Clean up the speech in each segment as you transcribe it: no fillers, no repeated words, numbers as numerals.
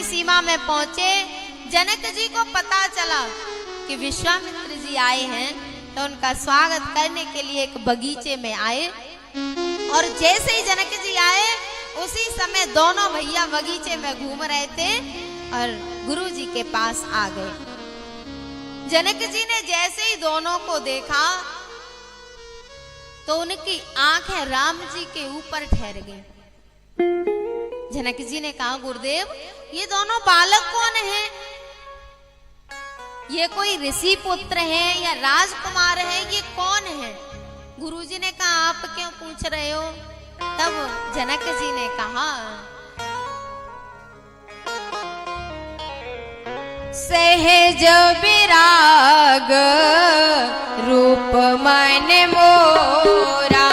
की सीमा में पहुंचे। जनक जी को पता चला कि विश्वामित्र जी आए हैं, तो उनका स्वागत करने के लिए एक बगीचे में आए। और जैसे ही जनक जी आए, उसी समय दोनों भैया बगीचे में घूम रहे थे और गुरु जी के पास आ गए। जनक जी ने जैसे ही दोनों को देखा, तो उनकी आंखें राम जी के ऊपर ठहर गई। जनक जी ने कहा, गुरुदेव, ये दोनों बालक कौन हैं? ये कोई ऋषि पुत्र हैं या राजकुमार हैं? ये कौन हैं? गुरुजी ने कहा, आप क्यों पूछ रहे हो? तब जनक जी ने कहा, सहज विराग रूप मन मोरा,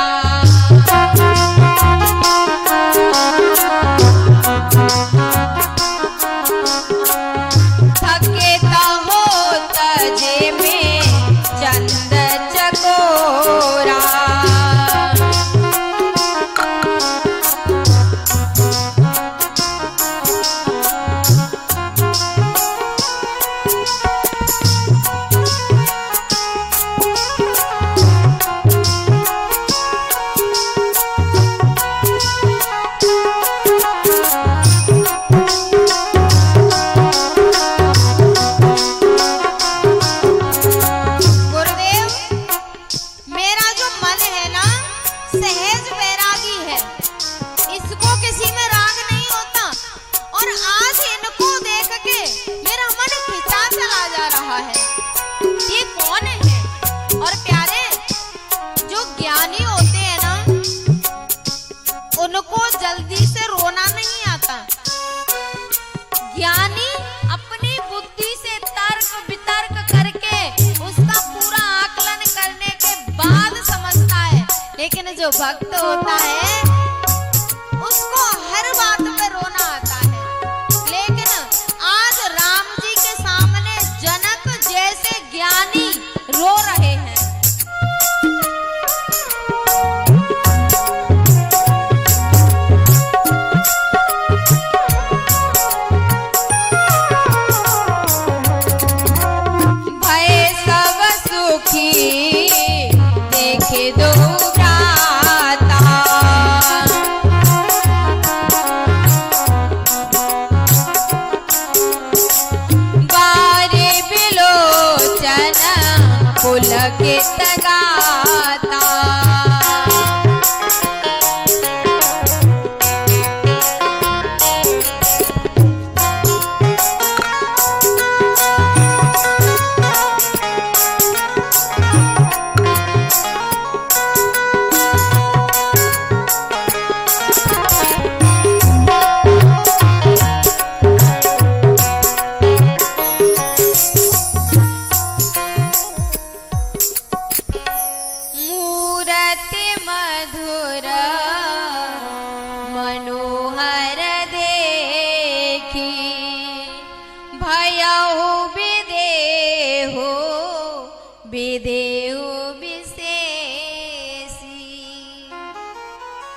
थके तो हो तजे में चंद चकोरा। उनको जल्दी से रोना नहीं आता। ज्ञानी अपनी बुद्धि से तर्क वितर्क करके उसका पूरा आकलन करने के बाद समझता है, लेकिन जो भक्त होता है उसको हर बात पे रोना आता है। लेकिन आज राम जी के सामने जनक जैसे ज्ञानी रो रहे हैं। देखे दो भ्राता, बारे बिलोचन पुलकित गाता।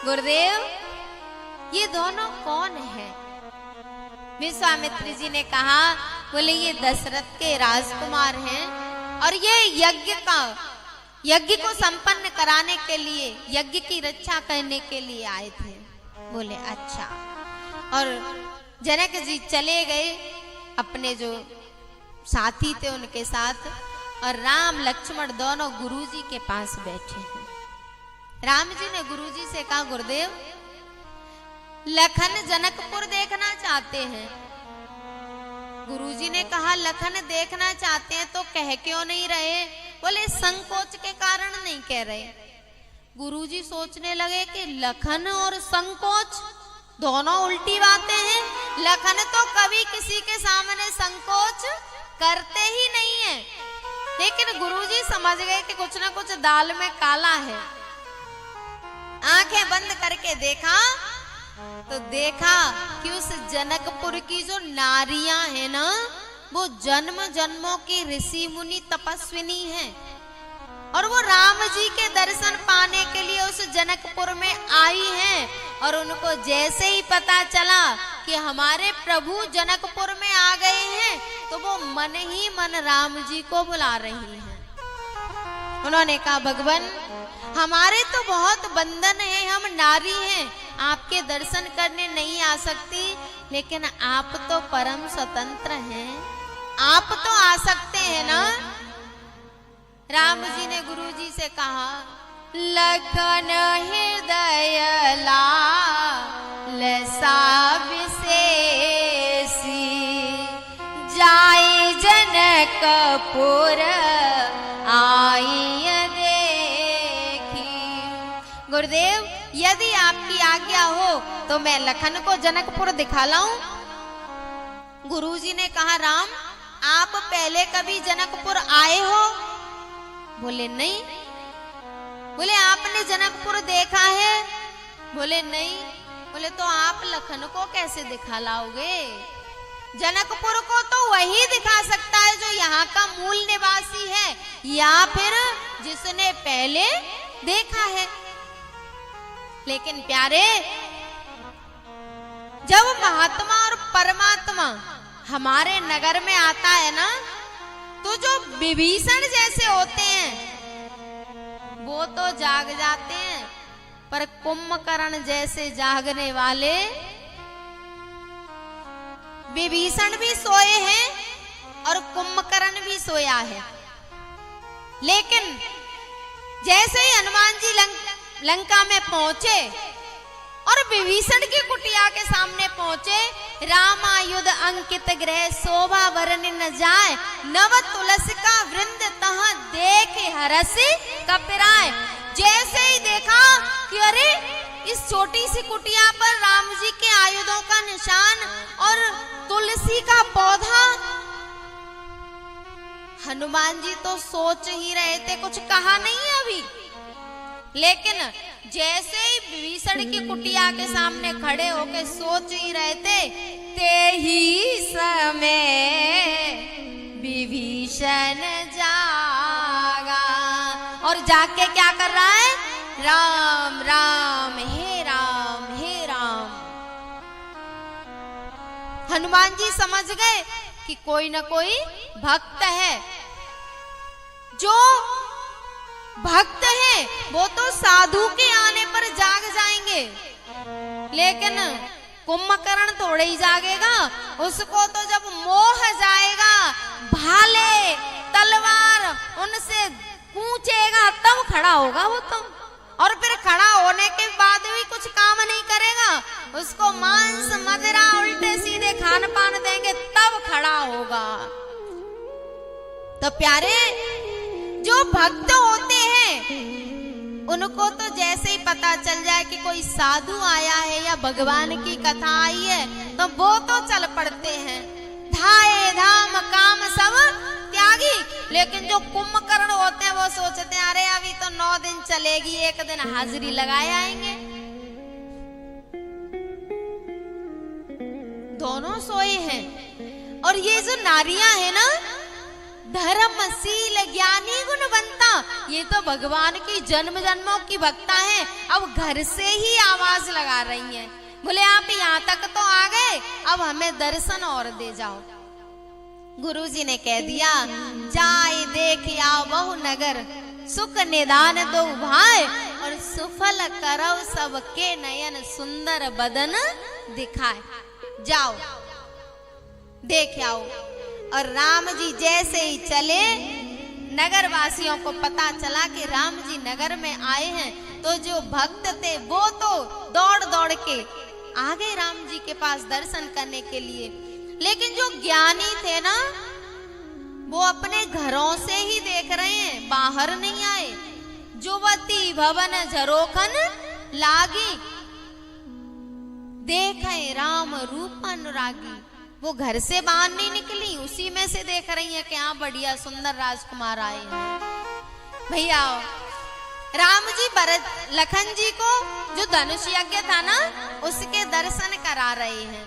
गुरुदेव, ये दोनों कौन है? विश्वामित्र जी ने कहा, बोले ये दशरथ के राजकुमार हैं और ये यज्ञ को संपन्न कराने के लिए, यज्ञ की रक्षा करने के लिए आए थे। बोले अच्छा। और जनक जी चले गए अपने जो साथी थे उनके साथ, और राम लक्ष्मण दोनों गुरुजी के पास बैठे हैं। राम जी ने गुरुजी से कहा, गुरुदेव, लखन जनकपुर देखना चाहते हैं। गुरुजी ने कहा, लखन देखना चाहते हैं तो कह क्यों नहीं रहे? बोले संकोच के कारण नहीं कह रहे। गुरुजी सोचने लगे कि लखन और संकोच दोनों उल्टी बातें हैं। लखन तो कभी किसी के सामने संकोच करते ही नहीं है, लेकिन गुरुजी समझ गए कि कुछ ना कुछ दाल में काला है। आंखें बंद करके देखा तो देखा कि उस जनकपुर की जो नारियां हैं ना, वो जन्म जन्मों की ऋषि मुनि तपस्विनी हैं, और वो राम जी के दर्शन पाने के लिए उस जनकपुर में आई हैं। और उनको जैसे ही पता चला कि हमारे प्रभु जनकपुर में आ गए हैं, तो वो मन ही मन राम जी को बुला रही हैं। उन्होंने कहा भगवान हमारे तो बहुत बंधन है, हम नारी हैं, आपके दर्शन करने नहीं आ सकती, लेकिन आप तो परम स्वतंत्र हैं, आप तो आ सकते हैं ना। राम जी ने गुरु जी से कहा लखन हृदय लाल सा विशेषी, जाय जनकपुर आई देखी। गुरुदेव यदि आपकी आज्ञा हो तो मैं लखन को जनकपुर दिखा लाऊं। गुरुजी ने कहा राम आप पहले कभी जनकपुर आए हो? बोले नहीं। बोले आपने जनकपुर देखा है? बोले नहीं। बोले तो आप लखन को कैसे दिखा लाओगे? जनकपुर को तो वही दिखा सकता है जो यहाँ का मूल निवासी है, या फिर जिसने पहले देखा है। लेकिन प्यारे जब महात्मा और परमात्मा हमारे नगर में आता है ना, तो जो विभीषण जैसे होते हैं वो तो जाग जाते हैं, पर कुंभकर्ण जैसे जागने वाले, विभीषण भी सोए हैं और कुंभकर्ण भी सोया है। लेकिन जैसे ही हनुमान जी लंका में पहुंचे और विभीषण की कुटिया के सामने पहुंचे, रामायुध अंकित ग्रह शोभा वरन न जाए, नव तुलसी का वृंद तह देख हरसि कपिराए। जैसे ही देखा कि अरे इस छोटी सी कुटिया पर राम जी के आयुधों का निशान और तुलसी का पौधा, हनुमान जी तो सोच ही रहे थे, कुछ कहा नहीं अभी। लेकिन जैसे ही विभीषण की कुटिया के सामने खड़े होके सोच ही रहे थे, ते ही समय विभीषण जागा और जाके क्या कर रहा है? राम राम हे राम हे राम। हनुमान जी समझ गए कि कोई ना कोई भक्त है। जो भक्त है वो तो साधु के आने पर जाग जाएंगे, लेकिन कुंभकर्ण थोड़े ही जागेगा। उसको तो जब मोह जाएगा, भाले तलवार उनसे पूछेगा तब खड़ा होगा वो तो, और फिर खड़ा होने के बाद भी कुछ काम नहीं करेगा। उसको मांस मदिरा उल्टे सीधे खान पान देंगे तब खड़ा होगा। तो प्यारे जो भक्त होते हैं उनको तो जैसे ही पता चल जाए कि कोई साधु आया है या भगवान की कथा आई है, तो वो तो चल पड़ते हैं, धाए धाम काम सब त्यागी। लेकिन जो कुंभकर्ण होते हैं वो सोचते हैं अरे अभी तो 9 दिन चलेगी, एक दिन हाजिरी लगाए आएंगे। दोनों सोए हैं। और ये जो नारियां है ना, धर्मशील ज्ञानी गुणवंता, ये तो भगवान की जन्म जन्मों की भक्ता है। अब घर से ही आवाज लगा रही हैं, बोले आप यहाँ तक तो आ गए, अब हमें दर्शन और दे जाओ। गुरुजी ने कह दिया जाए देख आओ बहु नगर, सुख निदान दो भाई, और सुफल करव सबके नयन, सुंदर बदन दिखाए। जाओ देख आओ। और राम जी जैसे ही चले, नगर वासियों को पता चला कि राम जी नगर में आए हैं, तो जो भक्त थे वो तो दौड़ दौड़ के आ गए राम जी के पास दर्शन करने के लिए। लेकिन जो ज्ञानी थे ना, वो अपने घरों से ही देख रहे हैं, बाहर नहीं आए। जुवती भवन झरोखन लागी, देखे राम रूप अनुरागी। वो घर से बाहर नहीं निकली, उसी में से देख रही है कि हाँ बढ़िया सुंदर राजकुमार आए हैं। भैया राम जी भरत लखन जी को जो धनुष यज्ञ था ना, उसके दर्शन करा रहे हैं।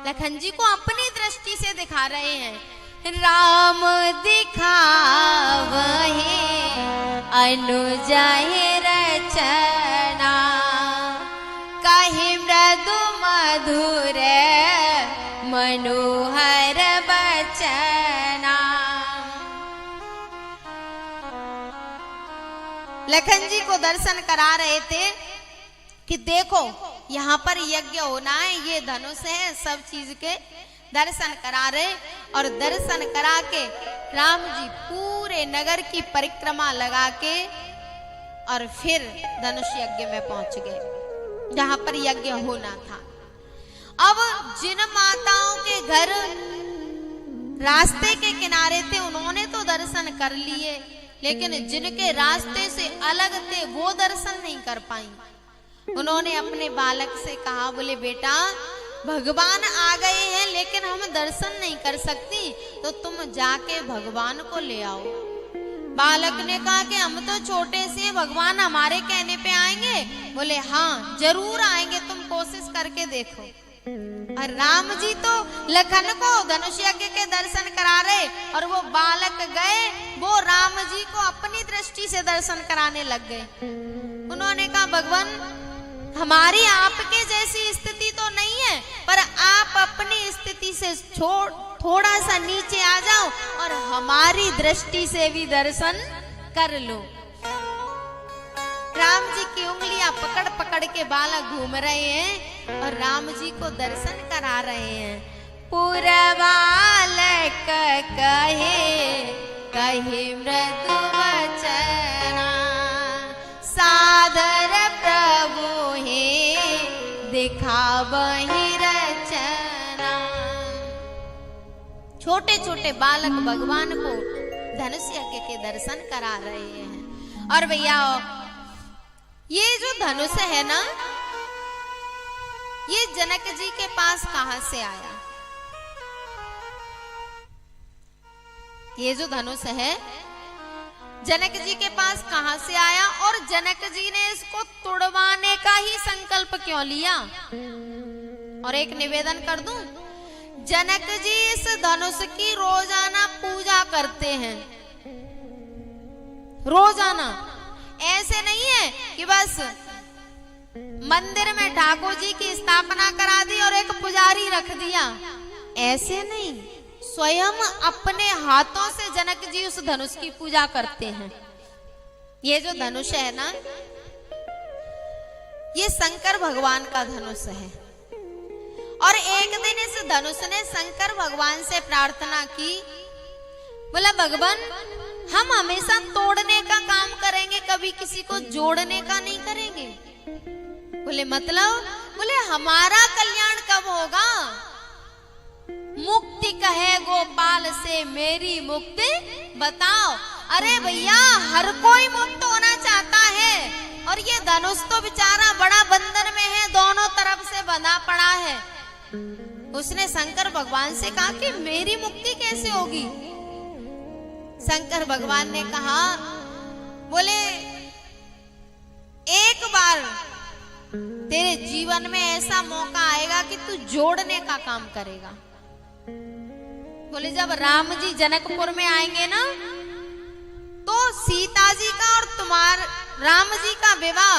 लखन जी को अपनी दृष्टि से दिखा रहे हैं। राम दिखावहे अनुजहि रचना, कहि मृदु मधुर मनोहर बचना। लखन जी को दर्शन करा रहे थे कि देखो यहाँ पर यज्ञ होना है, ये धनुष है, सब चीज के दर्शन करा रहे। और दर्शन करा के राम जी पूरे नगर की परिक्रमा लगा के और फिर धनुष यज्ञ में पहुंच गए जहां पर यज्ञ होना था। अब जिन माताओं के घर रास्ते के किनारे थे उन्होंने तो दर्शन कर लिए, लेकिन जिनके रास्ते से अलग थे वो दर्शन नहीं कर पाई। उन्होंने अपने बालक से कहा, बोले बेटा भगवान आ गए हैं लेकिन हम दर्शन नहीं कर सकती, तो तुम जाके भगवान को ले आओ। बालक ने कहा कि हम तो छोटे से हैं, भगवान हमारे कहने पे आएंगे? बोले हाँ जरूर आएंगे, तुम कोशिश करके देखो। और राम जी तो लखन को धनुष यज्ञ के दर्शन करा रहे और वो बालक गए, वो राम जी को अपनी दृष्टि से दर्शन कराने लग गए। उन्होंने कहा भगवान हमारी आपके जैसी स्थिति तो नहीं है, पर आप अपनी स्थिति से थोड़ा सा नीचे आ जाओ और हमारी दृष्टि से भी दर्शन कर लो। राम जी की उंगलियां पकड़ पकड़ के बालक घूम रहे हैं और राम जी को दर्शन करा रहे हैं। पुरबालक कहे कहे मृदु वचना, सादर प्रभु हे दिखावहि रचना। छोटे छोटे बालक भगवान को धनुष यज्ञ के दर्शन करा रहे हैं। और भैया ये जो धनुष है ना, ये जनक जी के पास कहां से आया? ये जो धनुष है जनक जी के पास कहां से आया और जनक जी ने इसको तुड़वाने का ही संकल्प क्यों लिया? और एक निवेदन कर दूं, जनक जी इस धनुष की रोजाना पूजा करते हैं, रोजाना। ऐसे नहीं है कि बस मंदिर में ठाकुर जी की स्थापना करा दी और एक पुजारी रख दिया, ऐसे नहीं। स्वयं अपने हाथों से जनक जी उस धनुष की पूजा करते हैं। ये जो धनुष है ना, ये शंकर भगवान का धनुष है। और एक दिन इस धनुष ने शंकर भगवान से प्रार्थना की, बोला भगवान हम हमेशा तोड़ने का काम करेंगे, कभी किसी को जोड़ने का नहीं करेंगे। बोले मतलब? बोले हमारा कल्याण कब होगा? मुक्ति कहे गोपाल से मेरी मुक्ति बताओ। अरे भैया हर कोई मुक्त होना चाहता है, और ये धनुष तो बेचारा बड़ा बंधन में है, दोनों तरफ से बंधा पड़ा है। उसने शंकर भगवान से कहा कि मेरी मुक्ति कैसे होगी? शंकर भगवान ने कहा, बोले एक बार तेरे जीवन में ऐसा मौका आएगा कि तू जोड़ने का काम करेगा। बोले जब राम जी जनकपुर में आएंगे ना, तो सीता जी का और तुम्हारे राम जी का विवाह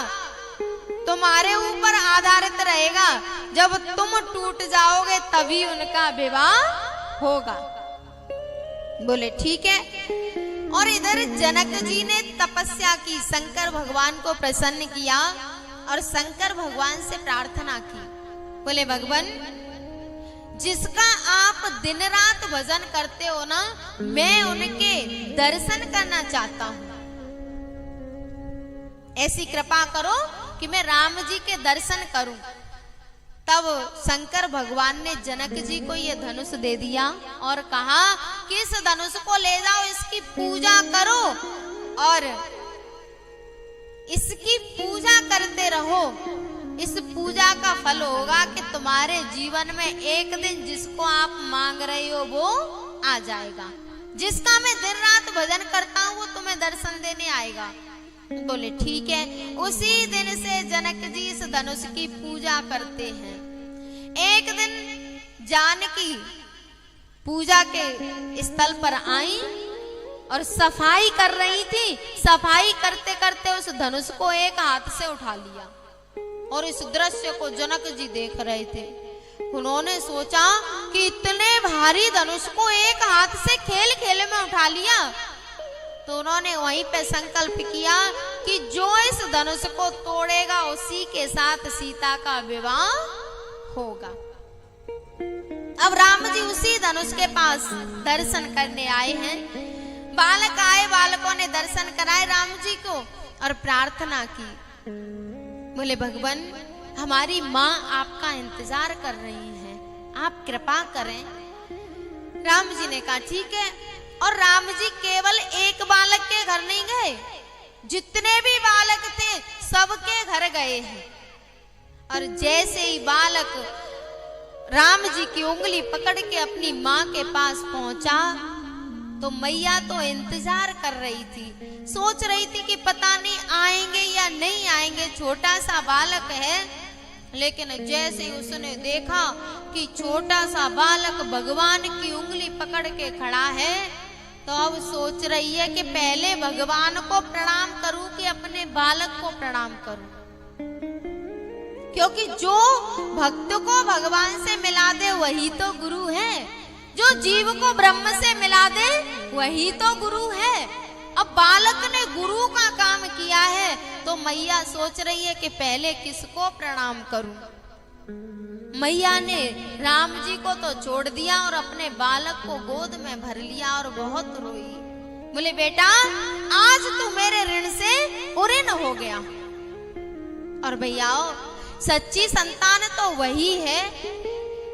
तुम्हारे ऊपर आधारित रहेगा। जब तुम टूट जाओगे तभी उनका विवाह होगा। बोले ठीक है। और इधर जनक जी ने तपस्या की, शंकर भगवान को प्रसन्न किया और शंकर भगवान से प्रार्थना की। बोले भगवान जिसका आप दिन रात भजन करते हो ना, मैं उनके दर्शन करना चाहता हूं। ऐसी कृपा करो कि मैं राम जी के दर्शन करूं। तब शंकर भगवान ने जनक जी को यह धनुष दे दिया और कहा कि इस धनुष को ले जाओ, इसकी पूजा करो और इसकी पूजा करते रहो। इस पूजा का फल होगा कि तुम्हारे जीवन में एक दिन जिसको आप मांग रहे हो वो आ जाएगा। जिसका मैं दिन रात भजन करता हूँ वो तुम्हें दर्शन देने आएगा। बोले ठीक है। उसी दिन से जनक जी इस धनुष की पूजा करते हैं। एक दिन जानकी पूजा के स्थल पर आई और सफाई कर रही थी। सफाई करते करते उस धनुष को एक हाथ से उठा लिया और इस दृश्य को जनक जी देख रहे थे। उन्होंने सोचा कि इतने भारी धनुष को एक हाथ से खेल खेल में उठा लिया, तो उन्होंने वहीं पे संकल्प किया कि जो इस धनुष को तोड़ेगा उसी के साथ सीता का विवाह होगा। अब राम जी उसी धनुष के पास दर्शन करने आए हैं। बालक आए, बालकों ने दर्शन कराए राम जी को और प्रार्थना की, बोले भगवान हमारी माँ आपका इंतजार कर रही है, आप कृपा करें। राम जी ने कहा ठीक है। और राम जी केवल एक बालक के घर नहीं गए, जितने भी बालक थे सबके घर गए हैं। और जैसे ही बालक राम जी की उंगली पकड़ के अपनी माँ के पास पहुंचा तो मैया तो इंतजार कर रही थी, सोच रही थी कि पता नहीं आएंगे या नहीं आएंगे, छोटा सा बालक है। लेकिन जैसे ही उसने देखा कि छोटा सा बालक भगवान की उंगली पकड़ के खड़ा है, तो अब सोच रही है कि पहले भगवान को प्रणाम करूं कि अपने बालक को प्रणाम करूं, क्योंकि जो भक्त को भगवान से मिला दे वही तो गुरु है, जो जीव को ब्रह्म से मिला दे वही तो गुरु है। अब बालक ने गुरु का काम किया है तो मैया सोच रही है कि पहले किसको प्रणाम करूं। मैया ने राम जी को तो छोड़ दिया और अपने बालक को गोद में भर लिया और बहुत रोई। बोले बेटा आज तू मेरे ऋण से उऋण हो गया। और भैयाओ सच्ची संतान तो वही है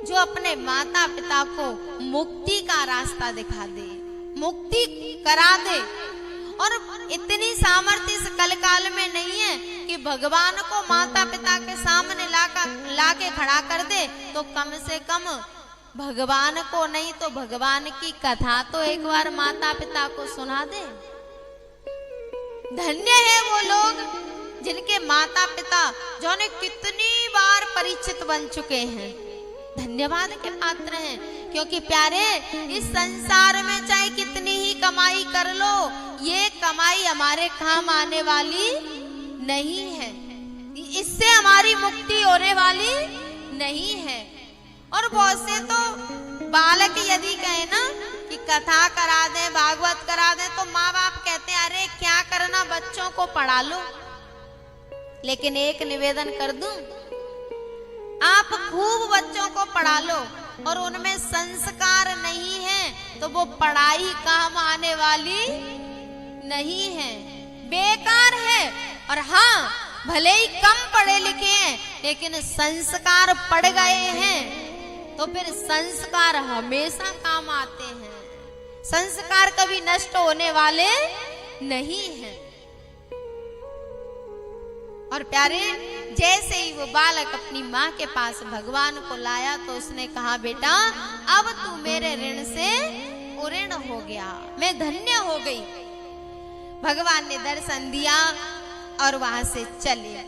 जो अपने माता पिता को मुक्ति का रास्ता दिखा दे, मुक्ति करा दे। और इतनी सामर्थ्य इस कलकाल में नहीं है कि भगवान को माता पिता के सामने ला के खड़ा कर दे, तो कम से कम भगवान को नहीं तो भगवान की कथा तो एक बार माता पिता को सुना दे। धन्य है वो लोग जिनके माता पिता जो ने कितनी बार परिचित बन चुके हैं, धन्यवाद के पात्र हैं। क्योंकि प्यारे इस संसार में चाहे कितनी ही कमाई कर लो, ये कमाई हमारे काम आने वाली नहीं है, इससे हमारी मुक्ति होने वाली नहीं है। और बहुत से तो बालक यदि कहे ना कि कथा करा दे, भागवत करा दे, तो माँ बाप कहते हैं अरे क्या करना बच्चों को पढ़ा लो। लेकिन एक निवेदन कर दूं, आप खूब बच्चों को पढ़ा लो और उनमें संस्कार नहीं है तो वो पढ़ाई काम आने वाली नहीं है, बेकार है। और हाँ भले ही कम पढ़े लिखे हैं लेकिन संस्कार पड़ गए हैं तो फिर संस्कार हमेशा काम आते हैं, संस्कार कभी नष्ट होने वाले नहीं हैं। और प्यारे जैसे ही वो बालक अपनी माँ के पास भगवान को लाया तो उसने कहा बेटा अब तू मेरे ऋण से उऋण हो गया, मैं धन्य हो गई। भगवान ने दर्शन दिया और वहां से चले।